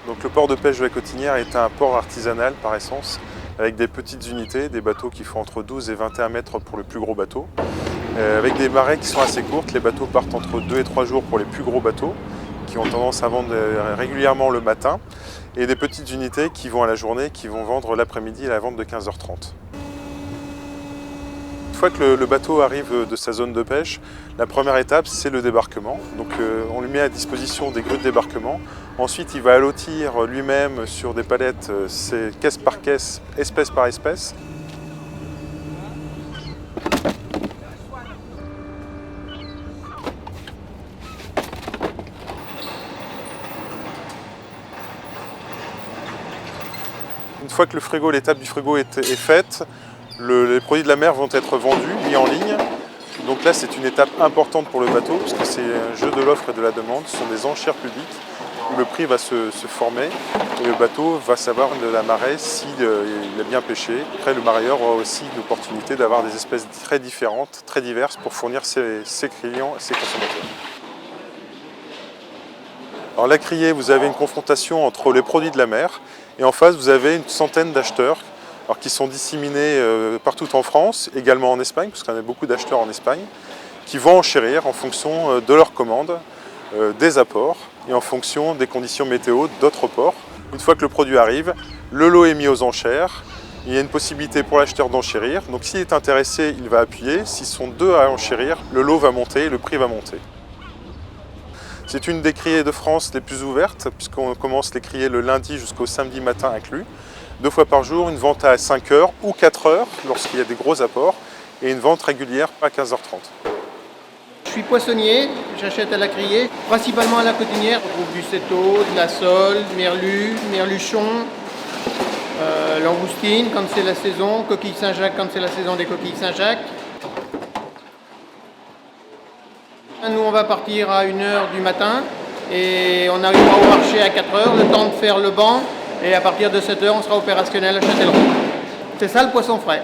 Donc le port de pêche de la Cotinière est un port artisanal par essence, avec des petites unités, des bateaux qui font entre 12 et 21 mètres pour le plus gros bateau. Avec des marées qui sont assez courtes, les bateaux partent entre 2 et 3 jours pour les plus gros bateaux, qui ont tendance à vendre régulièrement le matin, et des petites unités qui vont à la journée, qui vont vendre l'après-midi à la vente de 15h30. Une fois que le bateau arrive de sa zone de pêche, la première étape c'est le débarquement. Donc on lui met à disposition des grues de débarquement. Ensuite il va allotir lui-même sur des palettes, c'est caisse par caisse, espèce par espèce. Une fois que le frigo, l'étape du frigo est faite, les produits de la mer vont être vendus, mis en ligne. Donc là, c'est une étape importante pour le bateau, parce que c'est un jeu de l'offre et de la demande. Ce sont des enchères publiques où le prix va se former et le bateau va savoir de la marée s'il a bien pêché. Après, le marailleur aura aussi l'opportunité d'avoir des espèces très différentes, très diverses pour fournir ses clients et ses consommateurs. Alors la criée, vous avez une confrontation entre les produits de la mer et en face, vous avez une centaine d'acheteurs qui sont disséminés partout en France, également en Espagne, parce qu'on a beaucoup d'acheteurs en Espagne, qui vont enchérir en fonction de leurs commandes, des apports et en fonction des conditions météo d'autres ports. Une fois que le produit arrive, le lot est mis aux enchères. Il y a une possibilité pour l'acheteur d'enchérir. Donc s'il est intéressé, il va appuyer. S'ils sont deux à enchérir, le lot va monter, le prix va monter. C'est une des criées de France les plus ouvertes, puisqu'on commence les criées le lundi jusqu'au samedi matin inclus. 2 fois par jour, une vente à 5 h ou 4 h lorsqu'il y a des gros apports, et une vente régulière à 15h30. Je suis poissonnier, j'achète à la criée, principalement à la Cotinière. On trouve du céto, de la sole, merlu, merluchon, langoustine quand c'est la saison, coquille Saint-Jacques quand c'est la saison des coquilles Saint-Jacques. Nous on va partir à 1 h du matin et on arrivera au marché à 4 h, le temps de faire le banc et à partir de 7 h on sera opérationnel à Châtellerault. C'est ça le poisson frais.